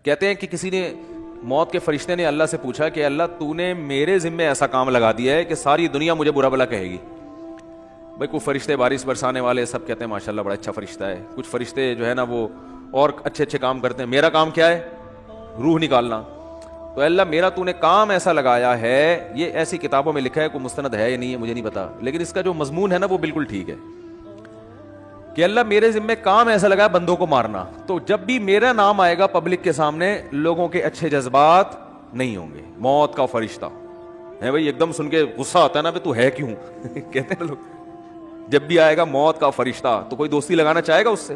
کہتے ہیں کہ کسی نے موت کے فرشتے نے اللہ سے پوچھا کہ اللہ تو نے میرے ذمے ایسا کام لگا دیا ہے کہ ساری دنیا مجھے برا بھلا کہے گی. بھائی کوئی فرشتے بارش برسانے والے سب کہتے ہیں ماشاء اللہ بڑا اچھا فرشتہ ہے, کچھ فرشتے جو ہے نا وہ اور اچھے اچھے کام کرتے ہیں, میرا کام کیا ہے, روح نکالنا. تو اللہ میرا تو نے کام ایسا لگایا ہے, یہ ایسی کتابوں میں لکھا ہے, کوئی مستند ہے یا نہیں ہے مجھے نہیں پتا, لیکن اس کا جو مضمون ہے نا وہ بالکل ٹھیک ہے کہ اللہ میرے ذمہ کام ایسا لگا ہے بندوں کو مارنا. تو جب بھی میرا نام آئے گا پبلک کے سامنے, لوگوں کے اچھے جذبات نہیں ہوں گے. موت کا فرشتہ ہے بھائی, ایک دم سن کے غصہ آتا ہے نا, تو ہے کیوں کہتے ہیں لوگ. جب بھی آئے گا موت کا فرشتہ تو کوئی دوستی لگانا چاہے گا اس سے.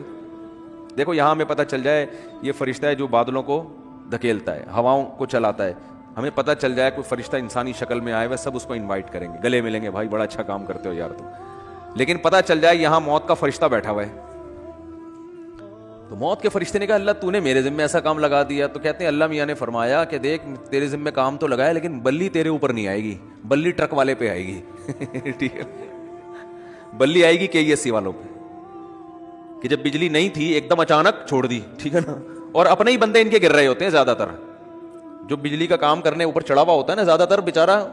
دیکھو یہاں ہمیں پتہ چل جائے یہ فرشتہ ہے جو بادلوں کو دھکیلتا ہے, ہواؤں کو چلاتا ہے, ہمیں پتہ چل جائے کوئی فرشتہ انسانی شکل میں آئے ہوئے, سب اس کو انوائٹ کریں گے, گلے ملیں گے, بھائی بڑا اچھا کام کرتے ہو یار تم. لیکن پتہ چل جائے یہاں موت کا فرشتہ بیٹھا ہوا ہے, تو موت کے فرشتے نے کہا اللہ تو نے میرے ذمہ ایسا کام لگا دیا. تو کہتے ہیں اللہ میاں نے فرمایا کہ دیکھ تیرے ذمہ کام تو لگایا لیکن بلی تیرے اوپر نہیں آئے گی, بلی ٹرک والے پہ آئے گی. ٹھیک ہے, بلی آئے گی KESC والوں پہ, کہ جب بجلی نہیں تھی ایک دم اچانک چھوڑ دی, ٹھیک ہے نا, اور اپنے ہی بندے ان کے گر رہے ہوتے ہیں زیادہ تر, جو بجلی کا کام کرنے اوپر چڑھا ہوا ہوتا ہے نا زیادہ تر بیچارہ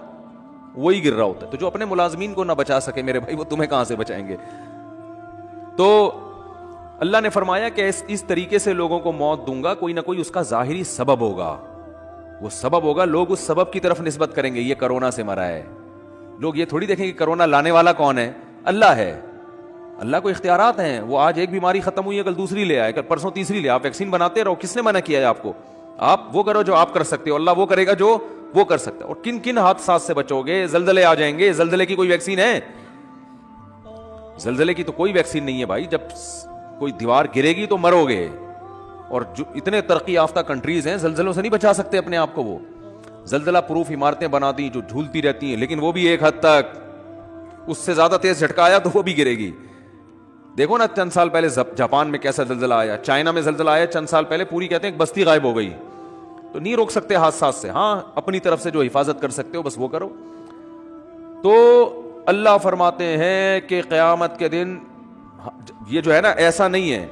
وہی گر رہا ہوتا ہے. تو جو اپنے ملازمین کو نہ بچا سکے میرے بھائی, وہ تمہیں کہاں سے بچائیں گے. تو اللہ نے فرمایا کہ اس طریقے سے لوگوں کو موت دوں گا, کوئی نہ کوئی اس کا ظاہری سبب ہوگا, وہ سبب ہوگا, لوگ اس سبب کی طرف نسبت کریں گے, یہ کرونا سے مرا ہے. لوگ یہ تھوڑی دیکھیں کہ کرونا لانے والا کون ہے, اللہ ہے. اللہ کو اختیارات ہیں, وہ آج ایک بیماری ختم ہوئی ہے کل دوسری لے آئے, کل پرسوں تیسری لے. آپ ویکسین بناتے رہو, کس نے منع کیا ہے آپ کو؟ آپ وہ کرو جو آپ کر سکتے ہو, اللہ وہ کرے گا جو وہ کر سکتا ہے. اور کن کن حادثات سے بچو گے, زلزلے آ جائیں گے, زلزلے کی کوئی ویکسین ہے؟ زلزلے کی تو کوئی ویکسین نہیں ہے بھائی, جب کوئی دیوار گرے گی تو مرو گے. اور جو اتنے ترقی یافتہ کنٹریز ہیں زلزلوں سے نہیں بچا سکتے اپنے آپ کو. وہ زلزلہ پروف عمارتیں بنا دی جو جھولتی رہتی ہیں, لیکن وہ بھی ایک حد تک, اس سے زیادہ تیز جھٹکا آیا تو وہ بھی گرے گی. دیکھو نا چند سال پہلے جاپان میں کیسا زلزلہ آیا, چائنا میں زلزلہ آیا چند سال پہلے, پوری کہتے ہیں بستی غائب ہو گئی. تو نہیں روک سکتے حادثات سے, ہاں اپنی طرف سے جو حفاظت کر سکتے ہو بس وہ کرو. تو اللہ فرماتے ہیں کہ قیامت کے دن یہ جو ہے نا ایسا نہیں ہے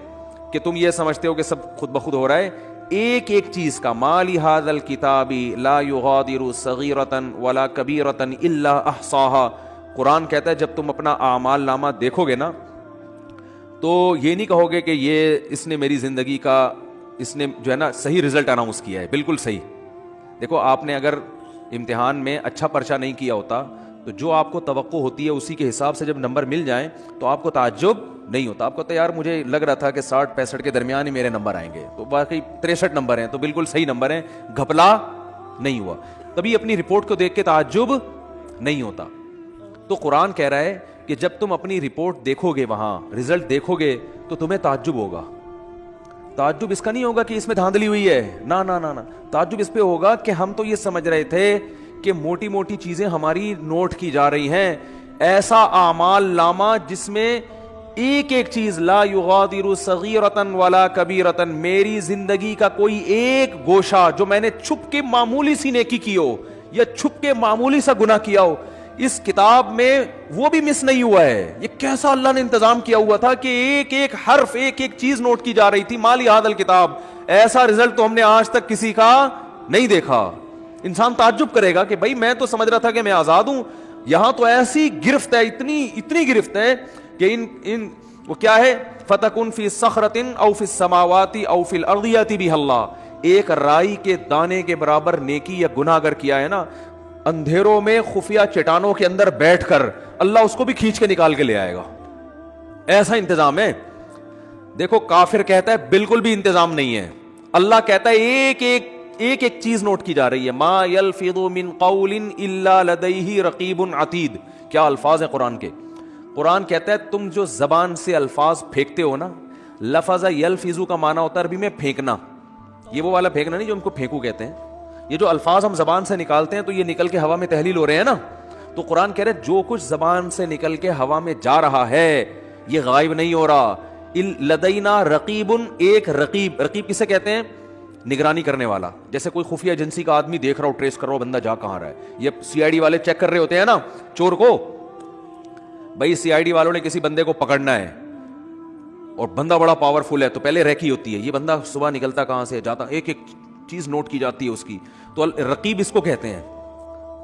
کہ تم یہ سمجھتے ہو کہ سب خود بخود ہو رہا ہے. ایک ایک چیز کا, مالی ھذا الکتاب لا یغادر صغیرۃ ولا کبیرۃ الا احصاها. قرآن کہتا ہے جب تم اپنا اعمال نامہ دیکھو گے نا تو یہ نہیں کہو گے کہ یہ اس نے میری زندگی کا, اس نے جو ہے نا صحیح رزلٹ اناؤنس کیا ہے, بالکل صحیح. دیکھو آپ نے اگر امتحان میں اچھا پرچہ نہیں کیا ہوتا تو جو آپ کو توقع ہوتی ہے اسی کے حساب سے جب نمبر مل جائیں تو آپ کو تعجب نہیں ہوتا. آپ کو تو یار مجھے لگ رہا تھا کہ 60-65 کے درمیان ہی میرے نمبر آئیں گے, تو باقی 63 نمبر ہیں, تو بالکل صحیح نمبر ہیں, گھپلا نہیں ہوا. کبھی اپنی رپورٹ کو دیکھ کے تعجب نہیں ہوتا. تو قرآن کہہ رہا ہے کہ جب تم اپنی رپورٹ دیکھو گے, وہاں رزلٹ دیکھو گے تو تمہیں تعجب ہوگا. تعجب اس کا نہیں ہوگا کہ اس میں دھاندلی ہوئی ہے, نہ نہ نہ, تعجب اس پہ ہوگا کہ ہم تو یہ سمجھ رہے تھے کہ موٹی موٹی چیزیں ہماری نوٹ کی جا رہی ہیں, ایسا اعمال نامہ جس میں ایک ایک چیز لا یغادر صغیرۃ ولا کبیرۃ, میری زندگی کا کوئی ایک گوشہ جو میں نے چھپ کے معمولی سی نیکی کی ہو یا چھپ کے معمولی سا گناہ کیا ہو, اس کتاب میں وہ بھی مس نہیں ہوا ہے. یہ کیسا اللہ نے انتظام کیا ہوا تھا کہ ایک ایک حرف, ایک ایک چیز نوٹ کی جا رہی تھی. مالی ھذا الکتاب, ایسا رزلٹ تو ہم نے آج تک کسی کا نہیں دیکھا. انسان تعجب کرے گا کہ بھائی میں تو سمجھ رہا تھا کہ میں آزاد ہوں, یہاں تو ایسی گرفت ہے, اتنی گرفت ہے کہ ان وہ کیا ہے, فتکن فی صخرۃ او فی السماوات او فی الارض یاتی بہ اللہ. ایک رائی کے دانے کے برابر نیکی یا گناہ اگر کیا ہے نا, اندھیروں میں خفیہ چٹانوں کے اندر بیٹھ کر اللہ اس کو بھی کھینچ کے نکال کے لے آئے گا. ایسا انتظام ہے. دیکھو کافر کہتا ہے بالکل بھی انتظام نہیں ہے, اللہ کہتا ہے ایک ایک چیز نوٹ کی جا رہی ہے. ما یلفظ من قول الا لدیہ رقیب عتید. کیا الفاظ ہیں قرآن کے. قرآن کہتا ہے تم جو زبان سے الفاظ پھینکتے ہو نا, لفظ یلفظ کا معنی ہوتا ہے عربی میں پھینکنا, یہ وہ والا پھینکنا نہیں جو ان کو پھینکو کہتے ہیں. یہ جو الفاظ ہم زبان سے نکالتے ہیں تو یہ نکل کے ہوا میں تحلیل ہو رہے ہیں نا. تو قرآن کہہ رہے ہے جو کچھ زبان سے نکل کے ہوا میں جا رہا ہے یہ غائب نہیں ہو رہا. لدینا رقیب, ایک رقیب, رقیب کسے کہتے ہیں, نگرانی کرنے والا. جیسے کوئی خفیہ ایجنسی کا آدمی دیکھ رہا ہو, ٹریس کر رہا ہو بندہ جا کہاں رہا ہے. یہ CID والے چیک کر رہے ہوتے ہیں نا چور کو, بھائی CID والوں نے کسی بندے کو پکڑنا ہے اور بندہ بڑا پاورفل ہے تو پہلے ریکی ہوتی ہے, یہ بندہ صبح نکلتا کہاں سے جاتا, ایک ایک چیز نوٹ کی جاتی ہے اس کی. تو رقیب اس کو کہتے ہیں,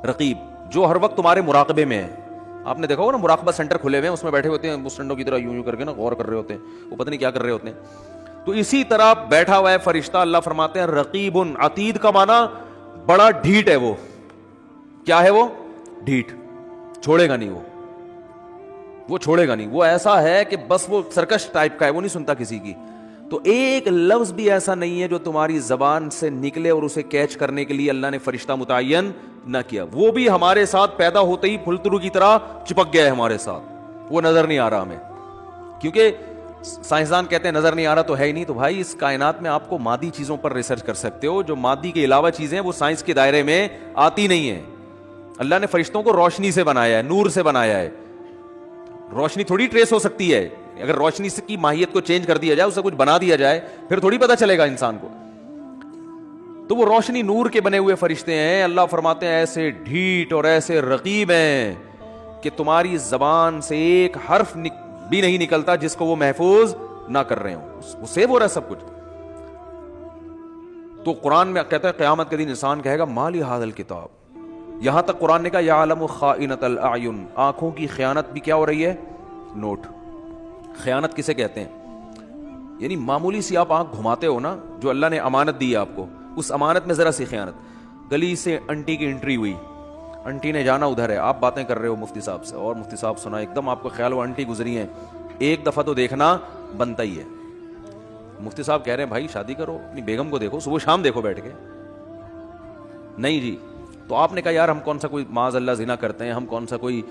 رقیب جو ہر وقت تمہارے مراقبے میں ہے. آپ نے دیکھا ہوگا نا مراقبہ سینٹر کھلے ہوئے ہیں, اس میں بیٹھے ہوتے ہیں مسٹنڈوں کی طرح یوں کر کے نا غور کر رہے ہوتے ہیں, وہ پتہ نہیں کیا کر رہے ہوتے ہیں. تو اسی طرح بیٹھا ہوا ہے فرشتہ. اللہ فرماتے ہیں رقیب, عتید کا معنی بڑا ڈھیٹ ہے. وہ کیا ہے؟ وہ ڈھیٹ, چھوڑے گا نہیں, وہ چھوڑے گا نہیں. وہ ایسا ہے کہ بس وہ سرکش ٹائپ کا ہے, وہ نہیں سنتا کسی کی. تو ایک لفظ بھی ایسا نہیں ہے جو تمہاری زبان سے نکلے اور اسے کیچ کرنے کے لیے اللہ نے فرشتہ متعین نہ کیا. وہ بھی ہمارے ساتھ پیدا ہوتے ہی پھلترو کی طرح چپک گیا ہے ہمارے ساتھ. وہ نظر نہیں آ رہا ہمیں, کیونکہ سائنسدان کہتے ہیں نظر نہیں آ رہا تو ہے ہی نہیں. تو بھائی اس کائنات میں آپ کو مادی چیزوں پر ریسرچ کر سکتے ہو, جو مادی کے علاوہ چیزیں وہ سائنس کے دائرے میں آتی نہیں ہیں. اللہ نے فرشتوں کو روشنی سے بنایا ہے, نور سے بنایا ہے. روشنی تھوڑی ٹریس ہو سکتی ہے, اگر روشنی کی ماہیت کو چینج کر دیا جائے, اسے کچھ بنا دیا جائے, پھر تھوڑی پتہ چلے گا انسان کو. تو وہ روشنی نور کے بنے ہوئے فرشتے ہیں. اللہ فرماتے ہیں ایسے ڈھیٹ اور ایسے رقیب ہیں کہ تمہاری زبان سے ایک حرف بھی نہیں نکلتا جس کو وہ محفوظ نہ کر رہے ہوں, وہ سیو ہو رہا ہے سب کچھ. تو قرآن میں کہتا ہے قیامت کے دن انسان کہے گا ما لی ھذا الکتاب. یہاں تک قرآن نے کہا یعلم خائنۃ الاعین, آنکھوں کی خیانت بھی کیا ہو رہی ہے, نوٹ. خیانت کسے کہتے ہیں؟ یعنی معمولی سی آپ آنکھ گھماتے ہو نا, جو اللہ نے امانت دی ہے آپ کو, اس امانت میں ذرا سی خیانت. گلی سے انٹی کی انٹری ہوئی, انٹی نے جانا ادھر ہے, آپ باتیں کر رہے ہو مفتی صاحب سے, اور مفتی صاحب سنا, ایک دم آپ کو خیال ہوا انٹی گزری ہیں, ایک دفعہ تو دیکھنا بنتا ہی ہے. مفتی صاحب کہہ رہے ہیں بھائی شادی کرو, اپنی بیگم کو دیکھو, صبح شام دیکھو بیٹھ کے. نہیں جی. تو آپ نے کہا یار ہم کون سا کوئی معاذ اللہ زنا کرتے ہیں, ہم کون سا کوئی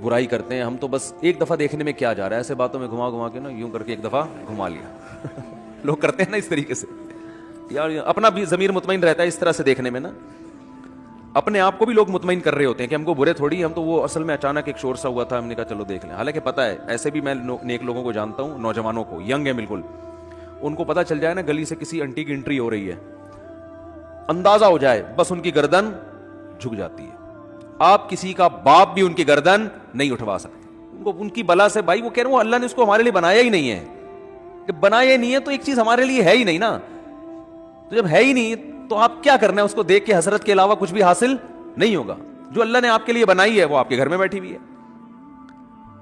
برائی کرتے ہیں, ہم تو بس ایک دفعہ دیکھنے میں کیا جا رہا ہے, ایسے باتوں میں گھما گھما کے نا یوں کر کے ایک دفعہ گھما لیا. لوگ کرتے ہیں نا اس طریقے سے, یار اپنا بھی ضمیر مطمئن رہتا ہے اس طرح سے دیکھنے میں نا, اپنے آپ کو بھی لوگ مطمئن کر رہے ہوتے ہیں کہ ہم کو برے تھوڑی, ہم تو وہ اصل میں اچانک ایک شور سا ہوا تھا, ہم نے کہا چلو دیکھ لیں. حالانکہ پتہ ہے ایسے بھی میں نیک لوگوں کو جانتا ہوں, نوجوانوں کو, ینگ ہیں بالکل, ان کو پتہ چل جائے نا گلی سے کسی انٹی کی انٹری ہو رہی ہے, اندازہ ہو جائے, بس ان کی گردن جھک جاتی ہے. آپ کسی کا باپ بھی ان کی گردن نہیں اٹھوا سکتے, ان کو ان کی بلا سے. بھائی وہ کہہ رہے ہیں اللہ نے اس کو ہمارے لیے بنایا ہی نہیں ہے, کہ بنایا ہی نہیں ہے تو ایک چیز ہمارے لیے ہے ہی نہیں نا. تو جب ہے ہی نہیں تو آپ کیا کرنا ہے, اس کو دیکھ کے حسرت کے علاوہ کچھ بھی حاصل نہیں ہوگا. جو اللہ نے آپ کے لیے بنائی ہے وہ آپ کے گھر میں بیٹھی ہوئی ہے,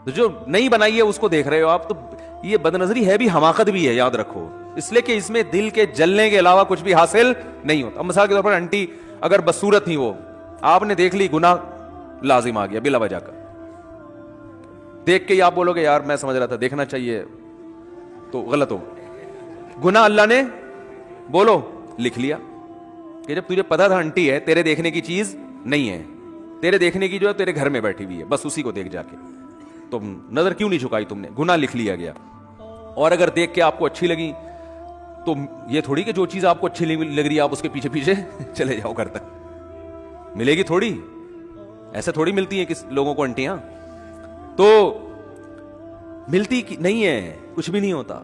تو جو نہیں بنائی ہے اس کو دیکھ رہے ہو آپ. تو یہ بد نظری ہے بھی, حماقت بھی ہے, یاد رکھو, اس لیے کہ اس میں دل کے جلنے کے علاوہ کچھ بھی حاصل نہیں ہوتا. اب مثال کے طور پر انٹی اگر بدصورت تھی, وہ آپ نے دیکھ لی, گناہ لازم آ گیا بلا وجہ کا. دیکھ کے آپ بولو گے یار میں سمجھ رہا تھا دیکھنا چاہیے, تو غلط ہو. گناہ اللہ نے بولو لکھ لیا, کہ جب تجھے پتا تھا انٹی ہے, تیرے دیکھنے کی چیز نہیں ہے, تیرے دیکھنے کی جو ہے تیرے گھر میں بیٹھی ہوئی ہے, بس اسی کو دیکھ جا کے, تو نظر کیوں نہیں جھکائی تم نے, گناہ لکھ لیا گیا. اور اگر دیکھ کے آپ کو اچھی لگی تو یہ تھوڑی کہ جو چیز آپ کو اچھی لگ رہی ہے آپ اس کے پیچھے پیچھے چلے جاؤ گھر تک, ملے گی تھوڑی, ایسے تھوڑی ملتی ہیں کس لوگوں کو انٹیاں, تو ملتی نہیں ہے, کچھ بھی نہیں ہوتا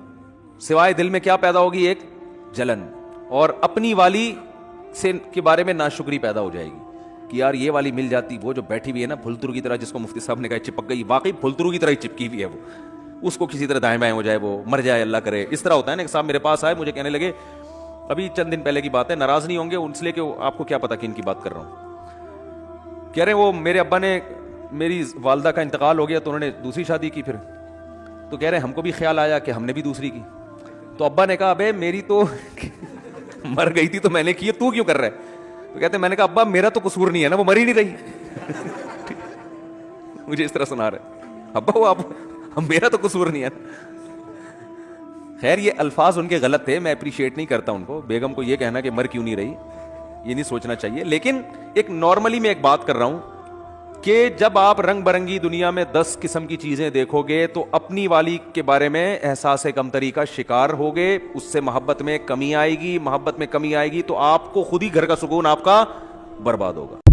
سوائے دل میں کیا پیدا ہوگی, ایک جلن, اور اپنی والی سے کے بارے میں ناشکری پیدا ہو جائے گی کہ یار یہ والی مل جاتی, وہ جو بیٹھی ہوئی ہے نا پھلترو کی طرح, جس کو مفتی صاحب نے کہا چپک گئی, واقعی پھلترو کی طرح ہی چپکی ہوئی ہے وہ, اس کو کسی طرح دائیں بائیں ہو جائے, وہ مر جائے, اللہ کرے. اس طرح ہوتا ہے نا. ایک صاحب میرے پاس آئے, مجھے کہنے لگے, ابھی چند دن پہلے کی بات ہے, ناراض نہیں ہوں گے ان سے, لے کے آپ کو کیا پتا کہ ان کی بات کر رہا ہوں. کہہ رہے ہیں وہ میرے ابا نے, میری والدہ کا انتقال ہو گیا تو انہوں نے دوسری شادی کی, پھر تو کہہ رہے ہیں ہم کو بھی خیال آیا کہ ہم نے بھی دوسری کی. تو ابا نے کہا ابے میری تو مر گئی تھی تو میں نے کی, تو کیوں کر رہا ہے. تو کہتے ہیں میں نے کہا ابا میرا تو قصور نہیں ہے نا, وہ مری نہیں رہی. مجھے اس طرح سنا رہے, ابا وہ آپ میرا تو قصور نہیں ہے. خیر یہ الفاظ ان کے غلط تھے, میں اپریشیٹ نہیں کرتا ان کو. بیگم کو یہ کہنا کہ مر کیوں نہیں رہی, یہ نہیں سوچنا چاہیے. لیکن ایک نارملی میں ایک بات کر رہا ہوں کہ جب آپ رنگ برنگی دنیا میں 10 قسم کی چیزیں دیکھو گے تو اپنی والی کے بارے میں احساس کمتری کا شکار ہوگے, اس سے محبت میں کمی آئے گی, محبت میں کمی آئے گی تو آپ کو خود ہی گھر کا سکون آپ کا برباد ہوگا.